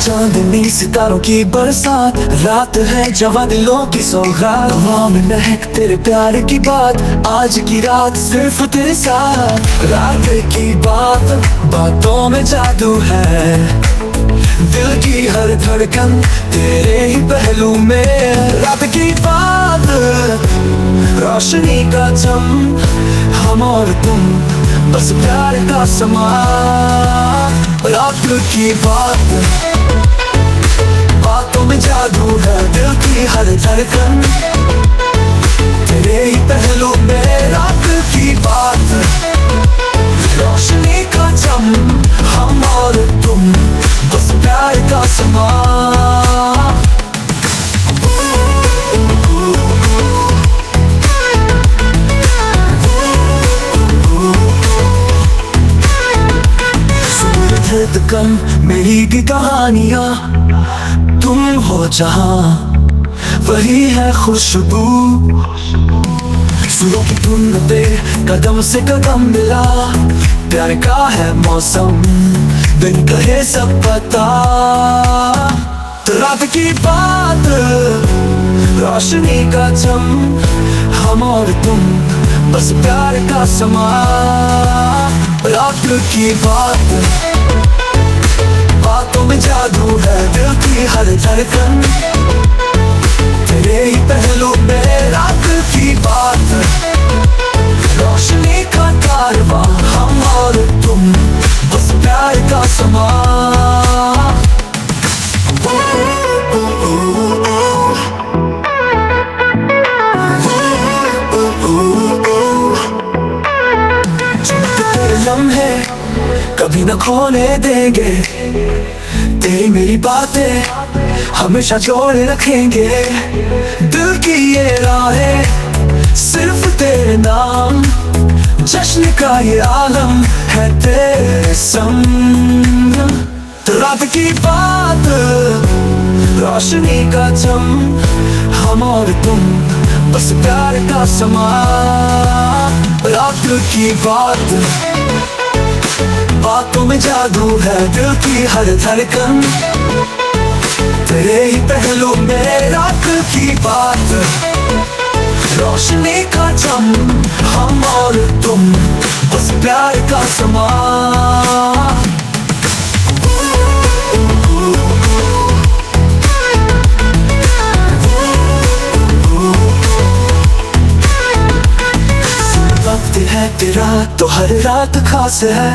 चांदनी सितारों की बरसात, रात है जवां दिलों की सौगात। हवा में महक तेरे प्यार की बात, आज की रात सिर्फ तेरे साथ। रात की बातों में जादू है, दिल की हर धड़कन तेरे ही पहलू में। रात की बात, रोशनी का चम, हम और तुम बस प्यार का समा। रात की बातों में जादू है, दिल की हर धड़कन तेरे ही पहलू में। रात की बात, रोशनी का चम, हम और तुम बस प्यार का समा। धड़कन मेरी की कहानियाँ, तुम हो जहाँ वही है खुशबू। सुरों की धुन पे कदम से कदम मिला, प्यार का है मौसम बिन कहे सब पता। तो रात की बात, रोशनी का चम, हम और तुम बस प्यार का समा। रात की बातों में जादू है, दिल की हर धड़कन तेरे ही पहलू में। रात की बात, रोशनी का कारवां, हम और तुम बस प्यार का समा। तेरे लम्हे कभी न खोने देंगे, तेरी मेरी बातें हमेशा जोड़े रखेंगे। दिल की ये राहें सिर्फ तेरे नाम, जश्न का ये आलम है तेरे संग। तो रात की बात, रोशनी का चम, हम और तुम बस प्यार का समा। रात की बातों में जादू है, दिल की हर धड़कन तेरे ही पहलू में। रात की बात, रोशनी का चम, हम और तुम बस प्यार का समा। वक्त है तेरा तो हर रात खास है,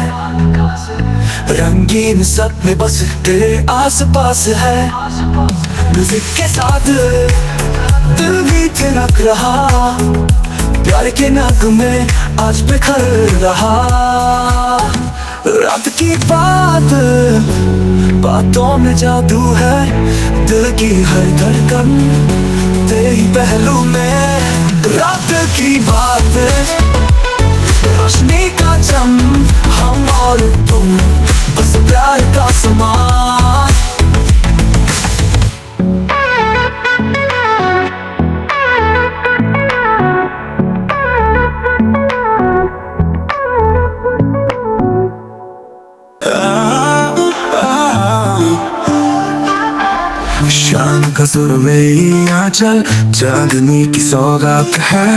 रंगीन सब में बस तेरे आस पास है। म्यूजिक के साथ दिल भी थिरक रहा, प्यार के नगमे आज बिखर रहा। रात की बातों में जादू है, दिल की हर धड़कन तेरे ही पहलू में। रात की बात, रोशनी का चम, हम और तुम बस प्यार का समा। शान का सुर में आंचल, चांदनी की सौगात है।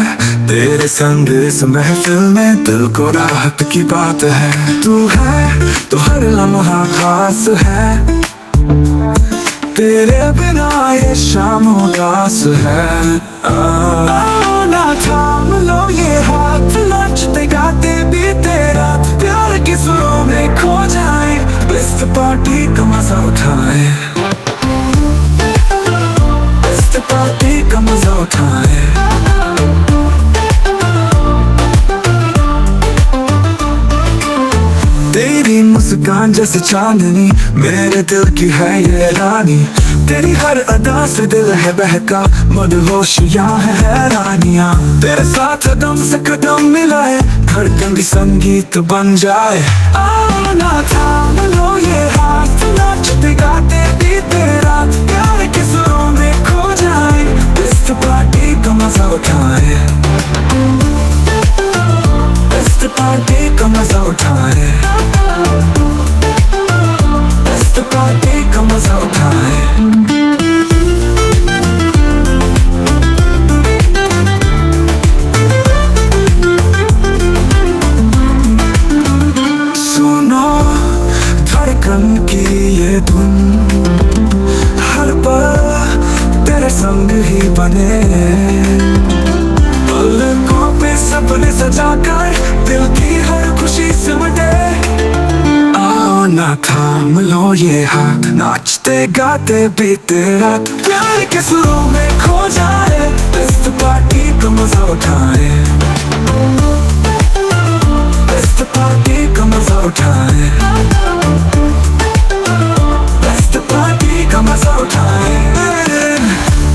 तेरे संग इस महफिल में दिल को राहत की बात है। तू है तो हर लम्हा खास है, तेरे बिना ये शाम उदास है। ना थाम लो ये हाथ, नाचते गाते भी तेरा प्यार की सुरों में खो जाए। बेस्ट पार्टी का मजा उठाए, पार्टी का मजा उठाए। तेरी मुस्कान जैसे चांदनी, मेरे दिल की है ये रानी। तेरी हर अदा से दिल है बहका, मदहोशियां है हैरानियां। तेरे साथ कदम से कदम मिलाए, धड़कन भी संगीत बन जाए। ना थाम लो ये हाथ, नाचते गाते भी तेरा प्यार के सुरों में खो जाए। बेस्ट पार्टी का मजा उठाए, बेस्ट पार्टी का मजा उठाए, बेस्ट पार्टी का मजा उठाए। सुनो धड़कन की ये धुन, हर पल तेरे संग ही बने, पलकों पे सपने सजाकर दिल की हर खुशी सिमटे। आओ ना थाम लो ये हाथ, नाचते गाते बीते रात, प्यार के सुरों में खो जाए, बेस्ट पार्टी का मजा उठाए, बेस्ट पार्टी का मजा उठाए, बेस्ट पार्टी का मजा उठाए।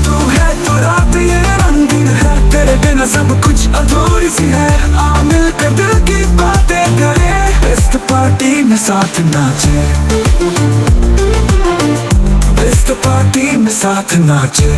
तू है तो रात ये रंगीन है, तेरे बिना सब कुछ अधूरी सी है, आ मिलकर दिल की बातें करें, बेस्ट पार्टी में साथ नाचे, बेस्ट पार्टी में साथ नाचे।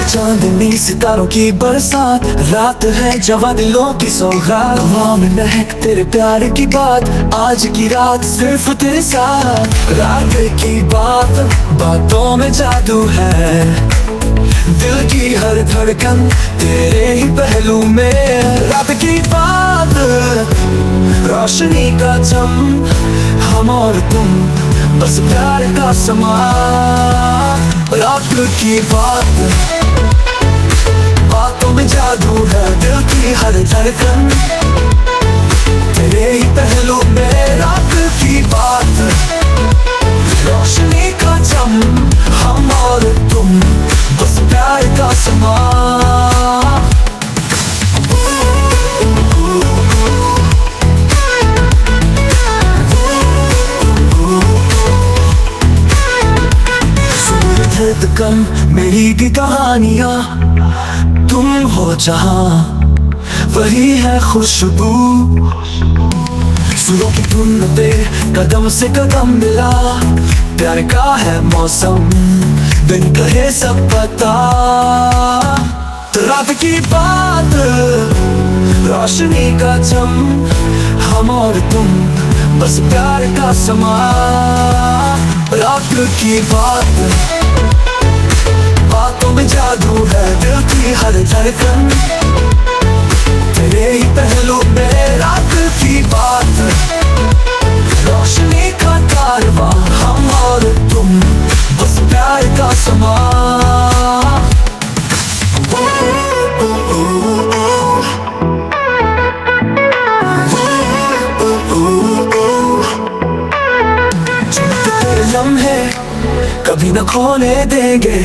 चांदनी सितारों की बरसात, रात है जवां दिलों की सौगात, हवा में महक तेरे प्यार की बात, आज की रात सिर्फ तेरे साथ। रात की बात, बातों में जादू है, दिल की हर धड़कन तेरे ही पहलू में। रात की बात, रोशनी का चम, हम और तुम बस प्यार का समा। रात की बात, बातों में जादू है, दिल की हर धड़कन तेरे ही पहलू में। रात की बात, रोशनी का चम, हम और तुम बस प्यार का समा। कम मेरी की कहानियाँ, तुम हो जहाँ वही है खुशबू, सुरों की धुन पे कदम से कदम मिला, प्यार का है मौसम दिन कहे सब पता। तो रात की बात, रोशनी का चम, हम और तुम बस प्यार का समा। रात की बात, बातों में जादू है, दिल की हर धड़कन तेरे ही पहलू में। रात की बात, रोशनी का कारवां, हम और तुम बस प्यार का समा। तेरे लम्हे कभी न खोने देंगे,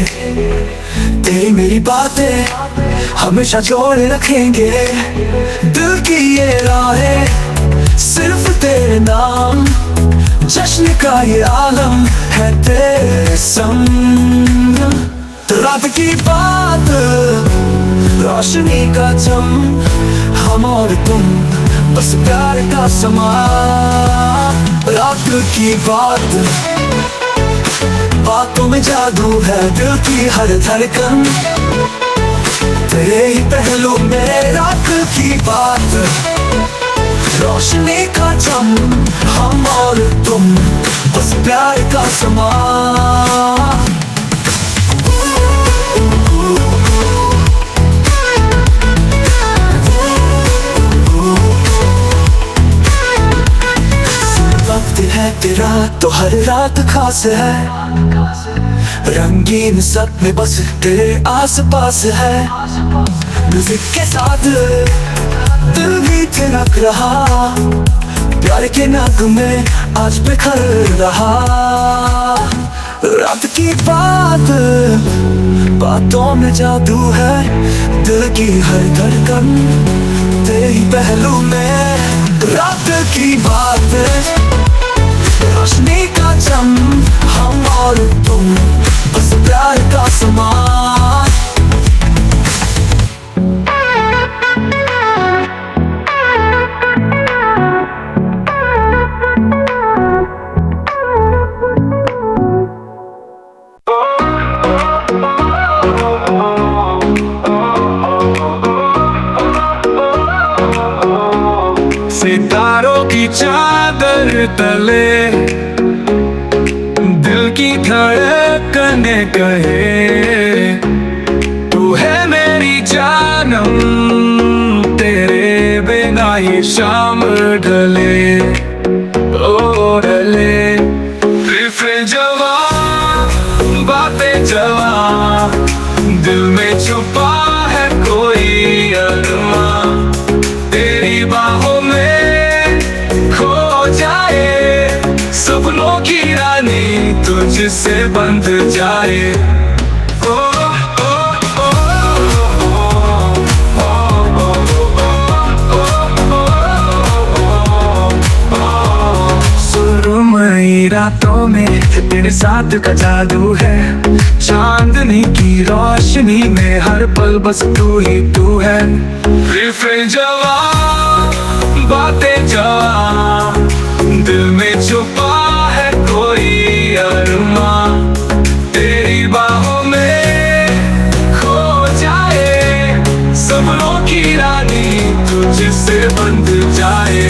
तेरी मेरी बातें हमेशा जोड़े रखेंगे, दिल की ये राहें सिर्फ तेरे नाम, जश्न का ये आलम है तेरे संग। तो रात की बात, रोशनी का चम, हम और तुम बस प्यार का समा। रात की बात, बातों में जादू है, दिल की हर धड़कन तेरे ही पहलू में। रात की बात, रोशनी का चम, हम और तुम बस प्यार का समा। वक्त है तेरा तो हर रात खास है, रंगीन सपने बस तेरे आस पास है, म्यूजिक के साथ दिल भी थिरक रहा, प्यार के नगमे आज बिखर रहा। रात की बात, बातों में जादू है, दिल की हर धड़कन तेरे ही पहलू में। रात की बात, रोशनी का चम, हम और तुम बस प्यार का समा। तले दिल की धड़कने कहे तू है मेरी जानम, तेरे बिना ये शाम ढले ओ ढले। फिर जवां बातें जवां, दिल में छुपा है कोई अरमां, तेरी बाहों में खो जाए, सपनों की रानी तुझसे बंध जाए। ओ ओ ओ सुरमई रातों में तेरे साथ का जादू है, चांदनी की रोशनी में हर पल बस तू ही तू है। फिर जवां बातें जवां, दिल में छुपा है कोई अरमां, तेरी बाहों में खो जाए, सपनों की रानी तुझसे बंध जाए।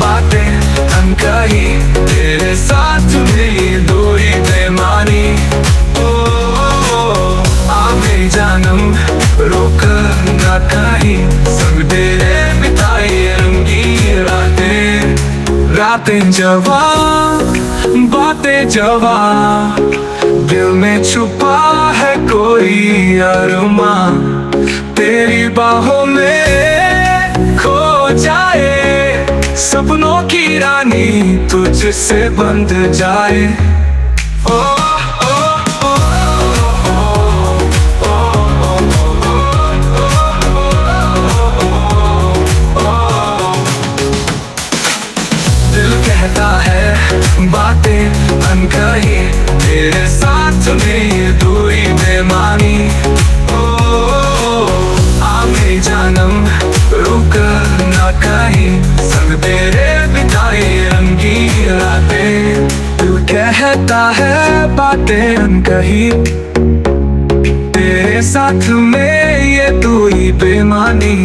बातें हम कही तेरे साथ में दूरी बेमानी, आ मेरी जानम रोक ना कहीं, संग तेरे बिताई रंगीन रातें, रातें जवां बातें जवां, दिल में छुपा है कोई अरमां, तेरी बाहों में खो जाए, सपनों की रानी तुझसे बंध जाए। ओ ओ ओ दिल कहता है बातें अनकही, तेरे साथ में दूरी बेमानी, आ मेरी जानम रुक ना कहीं, संग तेरे बिताई रंगीन रातें। दिल कहता है बातें अनकही, तेरे साथ में ये तू ही बेमानी,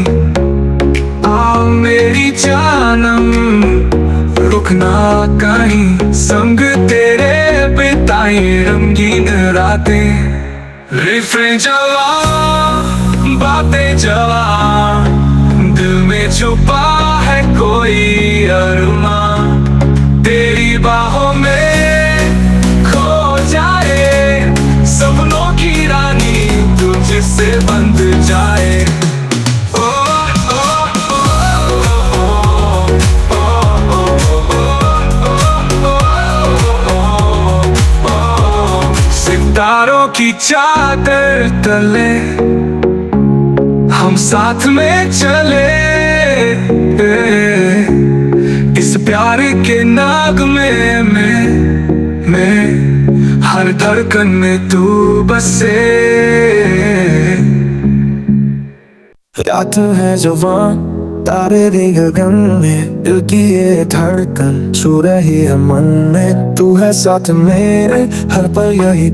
आ मेरी जानम रुक ना कहीं, संग तेरे बिताई रंगीन रातें। फिर जवां बातें जवां, दिल में छुपा है कोई अरमां, तेरी बाहों में खो जाए, सपनों की रानी तुझसे बंध जाए। ओ ओ सितारों की चादर तले हम साथ में चले, इस प्यार के नागमे में हर धड़कन में तू बसे। रात है जवान तारे रे गगन में, दिल की ये धड़कन छू रही है मन में, तू है साथ मेरे हर पल यही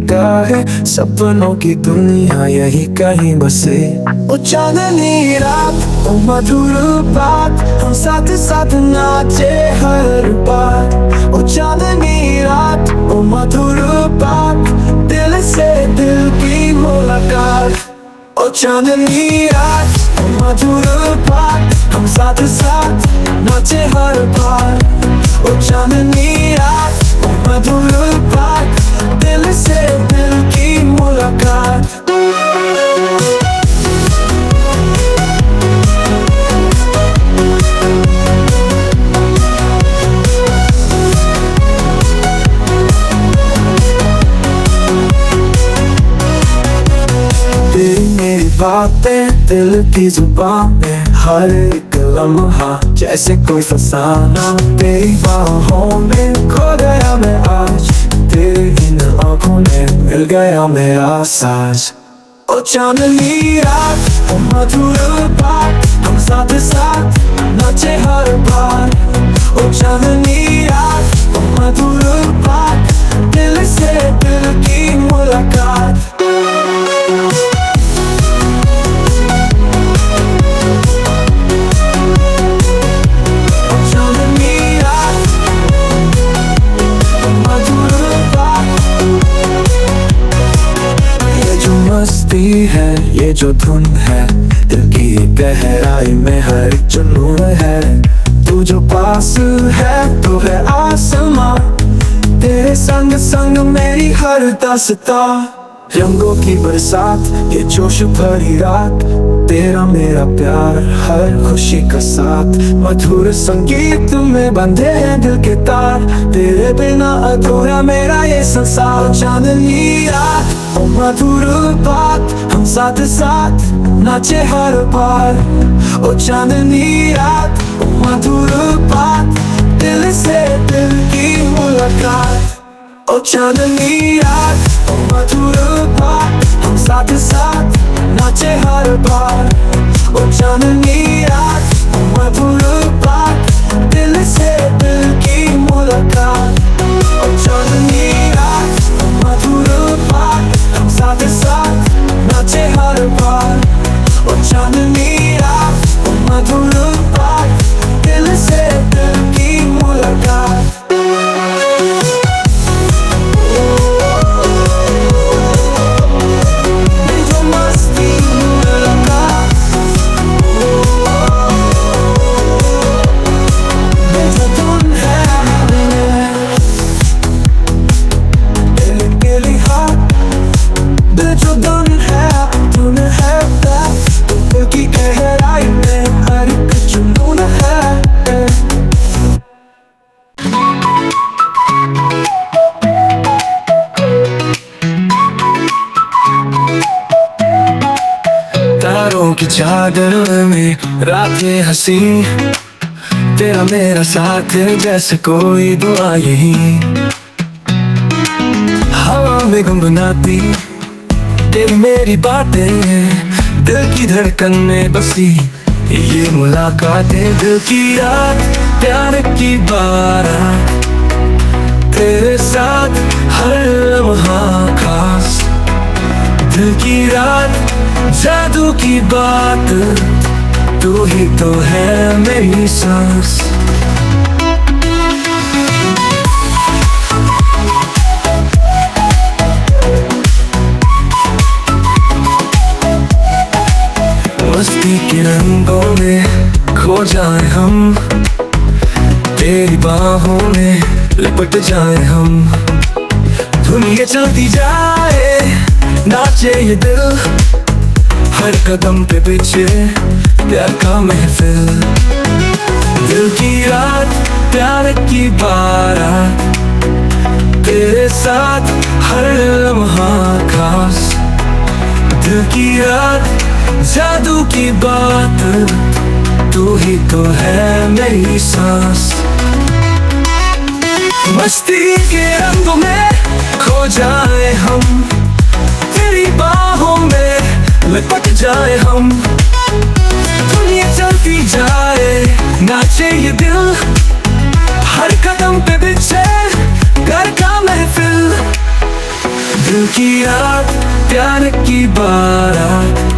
है, सपनों की दुनिया यही कहीं बसे। ओ चांदनी रात ओ मधुर बात, हम साथ साथ नाचे हर बार। ओ चांदनी रात ओ मधुर बात, दिल से दिल की मुलाकात। ओ चांदनी रात ओ मधुर बात, हम साथ साथ नाचे हर बार। ओ चांदनी रात ओ मधुर बात, दिल से दिल की मुलाकात। मेरी बातें दिल की जुबान में, हर एक लम्हा जैसे कोई फसाना, तेरी बाहों में खो गया मैं आज, तेरी इन आँखों में मिल गया मेरा साज। ओ चांदनी रात ओ मधुर बात, हम साथ साथ नाचे हर बार। ओ चांदनी रात ओ मधुर बात, गाती है ये जो धुन है, दिल की गहराई में हर जुनून है। तू जो पास है तो है आसमां, तेरे संग संग मेरी हर दास्तां। रंगों की बरसात ये जोश भरी रात, तेरा मेरा प्यार हर खुशी का साथ। मधुर संगीत में बंधे हैं दिल के तार, तेरे बिना अधूरा मेरा ये संसार। चांदनी रात ओ मधुर बात, हम साथ साथ नाचे हर बार। ओ चांदनी रात ओ मधुर बात, दिल से दिल की मुलाकात। ओ चांदनी रात ओ मधुर बात, हम साथ साथ नाचे हर बार। ओ चांदनी रात ओ मधुर बात, दिल से दिल की मुलाकात। ओ चांदनी रात ओ मधुर बात, हम साथ साथ नाचे हर बार। ओ चांदनी रात ओ मधुर बात, दिल से दिल की मुलाकात। तारों की चादर में रातें हंसी, तेरा मेरा साथ जैसे कोई दुआ यही। हवा में गुनगुनाती तेरी मेरी बातें, दिल की धड़कन में बसी ये मुलाकातें। दिल की रात प्यार की बारात, तेरे साथ हर लम्हा खास। दिल की रात जादू की बात, तू ही तो है मेरी सांस। मस्ती के रंगों में खो जाए हम, तेरी बाहों में लिपट जाए हम। दुनिया चलती जाए नाचे ये दिल, हर कदम पे पीछे प्यार का महफिल। दिल की रात प्यार की बारात, तेरे साथ हर लम्हा खास। दिल की रात जादू की बात, तू ही तो है मेरी सांस। मस्ती के रंगों में खो जाए हम, तेरी बाहों में लिपट जाए हम। दुनिया चलती जाए नाचे ये दिल, हर कदम पे बिछे घर का महफिल। दिल की रात प्यार की बारात,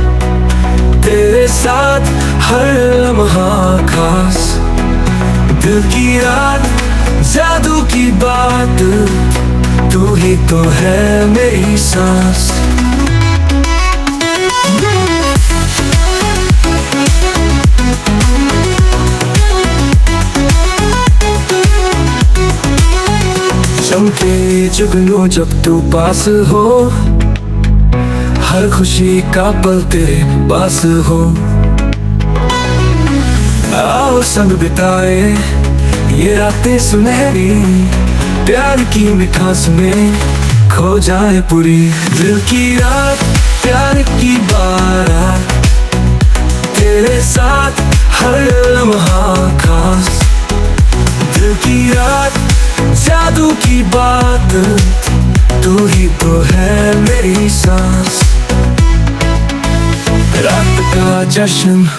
तेरे साथ हर लम्हा खास। दिल की रात जादू की बात, तू ही तो है मेरी सांस। चमके जुगनू जब तू पास हो, हर खुशी का पल तेरे पास हो। आओ संग बिताए ये रातें सुनहरी, प्यार की मिठास में खो जाए पूरी। दिल की रात प्यार की बारात, तेरे साथ हर लम्हा खास। दिल की रात जादू की बात, तू ही तो है मेरी सांस। रात का जश्न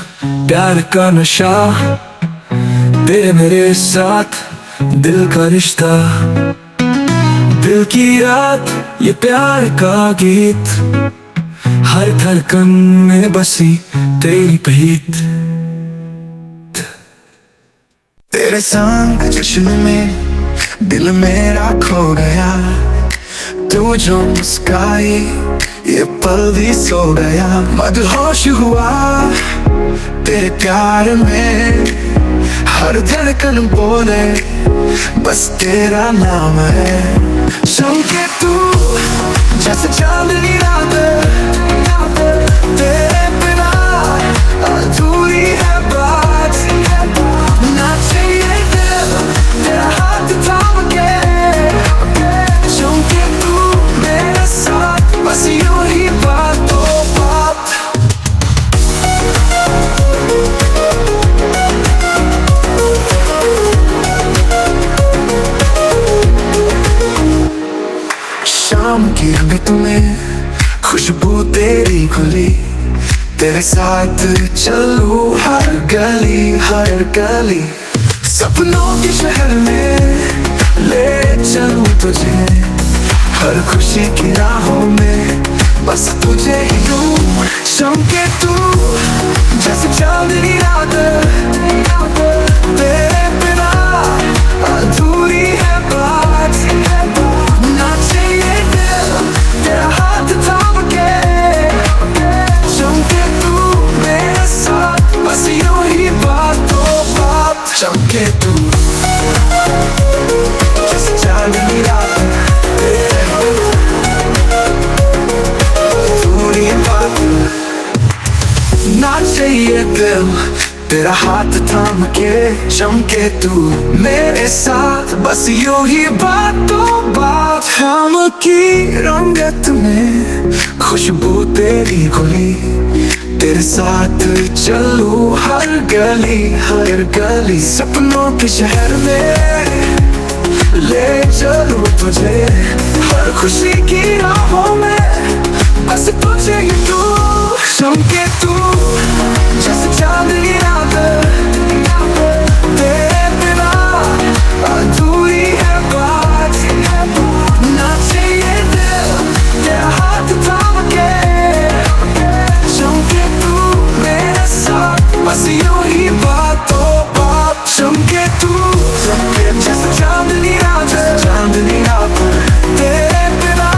प्यार का नशा, तेरे मेरे साथ दिल का रिश्ता। दिल की रात ये प्यार का गीत, हर धड़कन में बसी तेरी पीत। तेरे संग जश्न में दिल मेरा खो गया, तू जो मुस्काई ये पल भी सो गया, मदहोश हुआ तेरे प्यार में। हर धड़कन बोले बस तेरा नाम है। चमके तू जैसे चांदनी रात, तेरे बिना अधूरी है बात। नाचे ये दिल तेरा हाथ थाम के, चमके तू मेरे साथ बस यूं ही बातों बात। शाम की रात में खुशबू तेरी खुली, तेरे साथ चलूं हर गली हर गली। सपनों के शहर में ले चलूं तुझे, हर खुशी की राहों में बस तुझे ही दूं। चमके तू जैसे चांदनी रात, तेरे बिना अधूरी है बात। नाचे ये दिल तेरा हाथ थाम के, चमके तू मेरे साथ बस यूं ही बातों बात। चमके तू जैसे चांदनी रात, अधूरी है बात। नाचे ये दिल तेरा हाथ थाम के, चमके तू मेरे साथ बस यूं ही बातों बात। शाम की रंगत में खुशबू तेरी खुली, तेरे साथ चलूं हर गली हर गली। सपनों के शहर में ले चलूं तुझे, हर खुशी की राहों में बस तुझे ही दूं। चमके तू जैसे चांदनी रात, तेरे बिना अधूरी है बात। नाचे ये दिल तेरा हाथ थाम के, चमके तू मेरे साथ बस यूं ही बातों बात। चमके तू जैसे चांदनी रात, चांदनी रात, तेरे बिना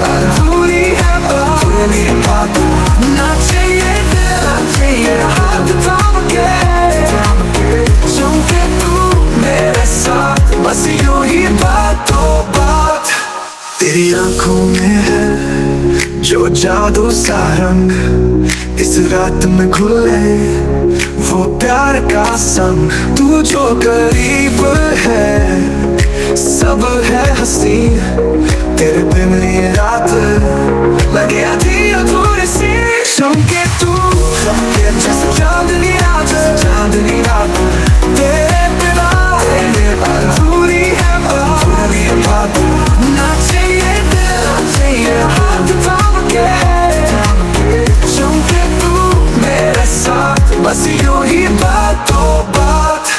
अधूरी है बात। नाचे ये दिल तेरा हाथ थाम के, चमके तू मेरे साथ बस यूं ही बातों बात। तेरी आंखों में है जो जादू सा रंग, इस रात में खुले वो प्यार का संग। तू जो करीब है सब है हंसी, तेरे बिन ये रात लगे आधी अधूरी सी। चमके तू जैसे चांदनी रात, चांदनी रात, तेरे बिना अधूरी है बात। नाचे ये दिल तेरा हाथ थाम के, चमके तू मेरे साथ बस यूं ही बातों बात।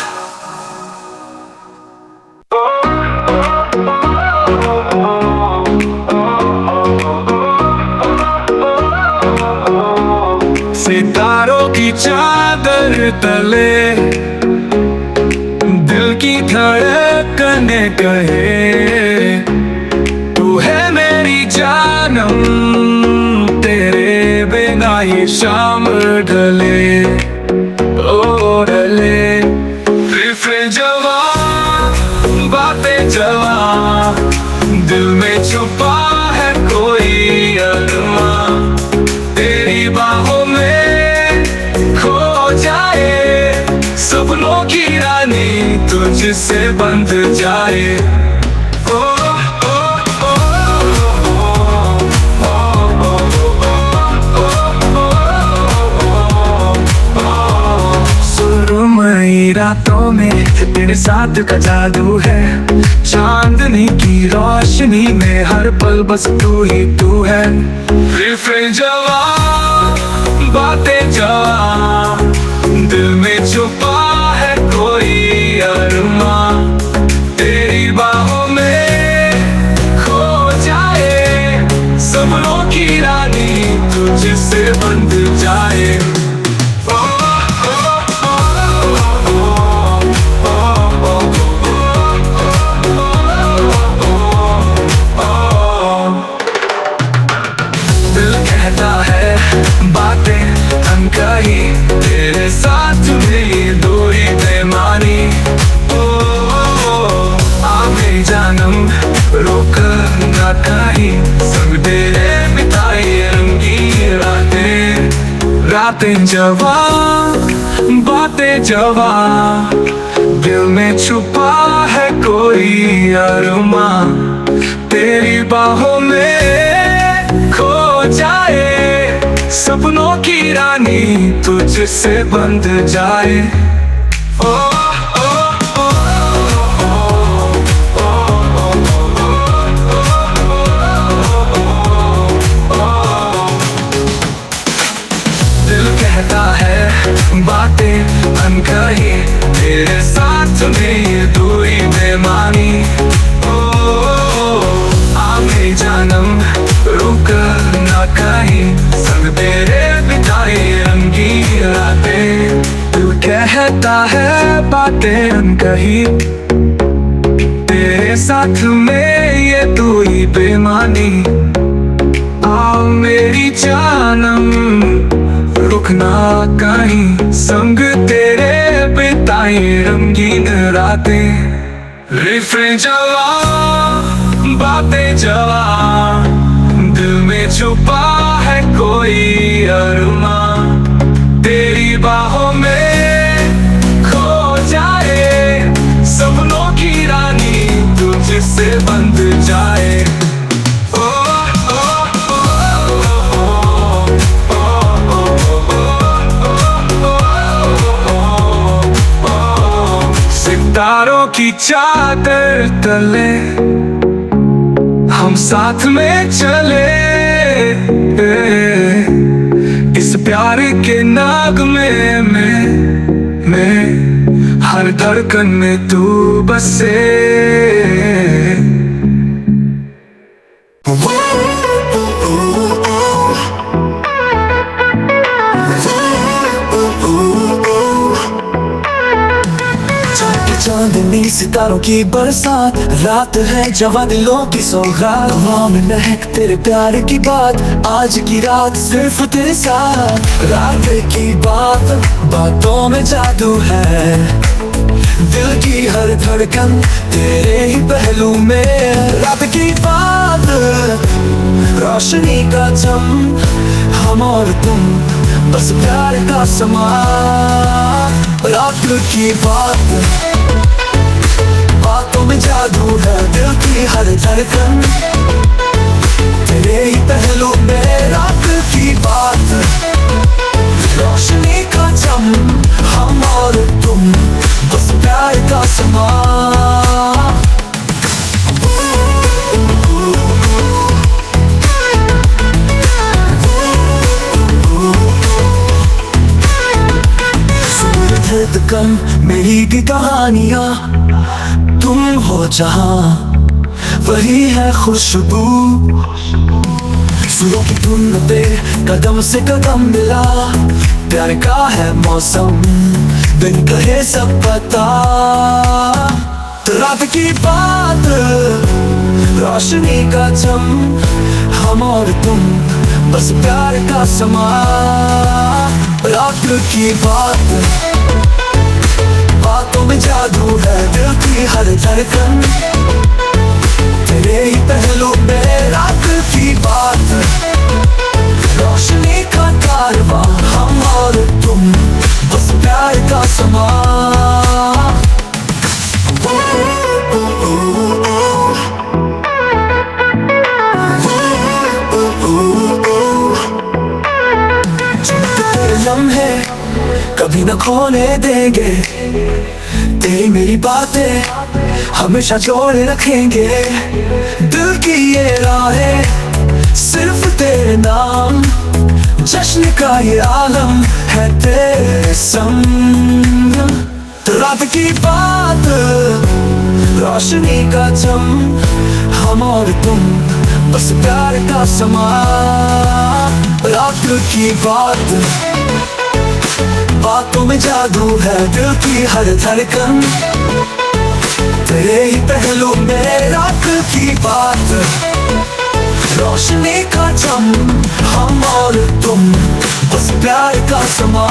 सितारों की चादर तले दिल की धड़कने कहे, तू है मेरी जानम, तेरे बिना ये शाम ढले ओ ढले। फिर जवां बातें जवां, दिल में छुपा है कोई अरमां। तेरी बाहों में खो जाए, सपनों की रानी तुझसे बंध जाए। ओ ओ ओ सुरमई रातों में तेरे साथ का जादू है, चांदनी की रोशनी में हर पल बस तू ही तू है। फिर जवां बातें जवां, दिल में छुपा है कोई अरमां। तेरी बाहों में खो जाए, सपनों की रानी तुझसे बंध जाए। बातें जवां, बातें जवां, दिल में छुपा है कोई अरमां, तेरी बाहों में खो जाए, सपनों की रानी तुझसे बंध जाए। ओ कहता है बातें अनकही, तेरे साथ में ये दूरी बेमानी। आ मेरी जानम रुक ना कहीं, संग तेरे बिताए रंगीन रातें। तू कहता है बातें अनकही, तेरे साथ में ये दूरी बेमानी। आ मेरी जानम रुकना कहीं, संग तेरे बिताए रंगीन रातें। रिफ्रें जवां, बातें जवां, दिल में छुपा है कोई अरमां, तेरी बाहों में खो जाए, सपनों की रानी तुझसे बंध जाए। सितारों की चादर तले हम साथ में चले, इस प्यार के नगमे में हर धड़कन में तू बसे। चांदनी सितारों की बरसात, रात है जवां दिलों की सौगात, हवा में महक तेरे प्यार की बात, आज की रात सिर्फ तेरे साथ। रात की बात, बातों में जादू है, दिल की हर धड़कन तेरे ही पहलू में। रात की बात, रोशनी का चम, हम और तुम बस प्यार का समा। रात की बात, बातों में जादू है, दिल की हर धड़कन तेरे ही पहलू में। रात की बात, रोशनी का चम, हम और तुम बस प्यार का समा। धड़कन मेरी की कहानियाँ, तुम हो जहाँ वही है खुशबू। सुरों की धुन पे कदम से कदम मिला, प्यार का है मौसम बिन कहे सब पता। तो रात की बात, रोशनी का चम, हम और तुम बस प्यार का समा। रात की बात, बातों में जादू है, दिल की हर धड़कन तेरे ही पहलू में। रात की बात, रोशनी का कारवां, हम और तुम बस प्यार का समा। तेरे लम्हे कभी न खोने देंगे, तेरी मेरी बातें हमेशा जोड़े रखेंगे। दिल की ये राहें सिर्फ तेरे नाम, जश्न का ये आलम है तेरे संग। तो रात की बात, रोशनी का चम, हम और तुम बस प्यार का समा। रात की बात, बातों में जादू है, दिल की हर धड़कन तेरे ही पहलू में। रात की बात, रोशनी का चम, हम और तुम बस प्यार का समा।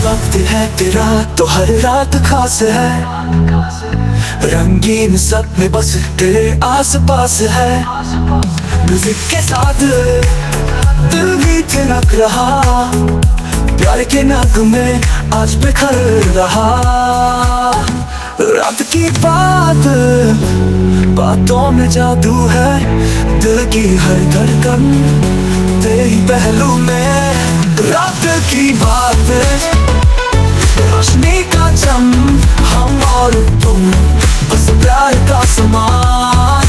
वक्त है तेरा तो हर रात खास है। रंगीन सपने बस तेरे आस पास है। म्यूजिक के साथ दिल भी थिरक रहा, प्यार के नगमे आज बिखर रहा। रात की बातों में जादू है, दिल की हर धड़कन तेरे ही पहलू में। रात की बात रोशनी का चम, हम और तुम बस प्यार का समान।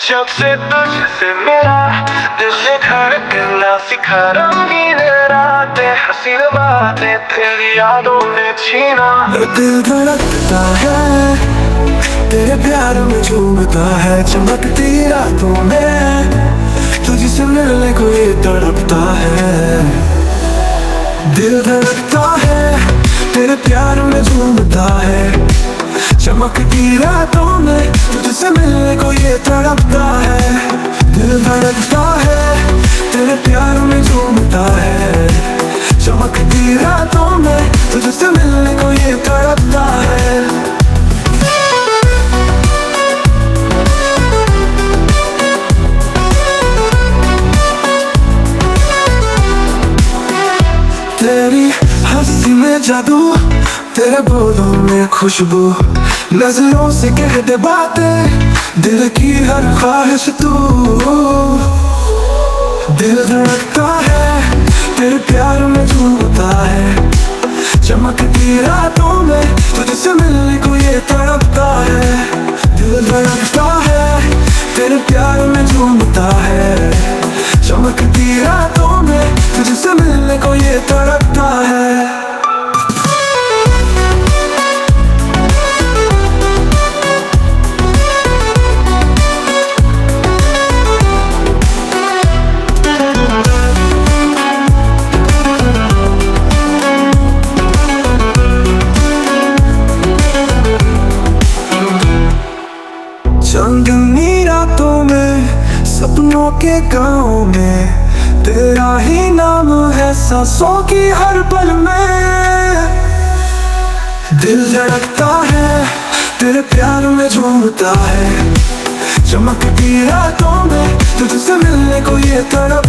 जब से तुझसे मेरा दिल धड़कना सीखा, रंगीन रातें हसीन बातें तेरी यादों ने छीना। दिल धड़कता है तेरे प्यार में झूमता है, चमकती रातों में तुझसे मिलने को ये तड़पता है। दिल धड़कता है तेरे प्यार में झूमता है, चमकती रातों में तुझसे मिलने को ये तड़पता है। दिल धड़कता है तेरे प्यार में झूमता है, चमकती रातों में तुझसे मिलने को ये तड़पता है। तेरी हंसी में जादू, तेरे बोलों में खुशबू, नजरों से कह दे बातें दिल की हर ख्वाहिश तू। दिल धड़कता है तेरे प्यार में झूमता है, चमकती रातों में तुझसे मिलने को ये तड़पता है। दिल धड़कता है तेरे प्यार में झूमता है, चमकती रातों में तुझसे मिलने को ये तड़पता है। चांदनी रातों में सपनों के गाँव में तेरा ही नाम है सांसों की हर पल में। दिल धड़कता है तेरे प्यार में झूमता है, चमकती रातों में तुझसे मिलने को ये तड़प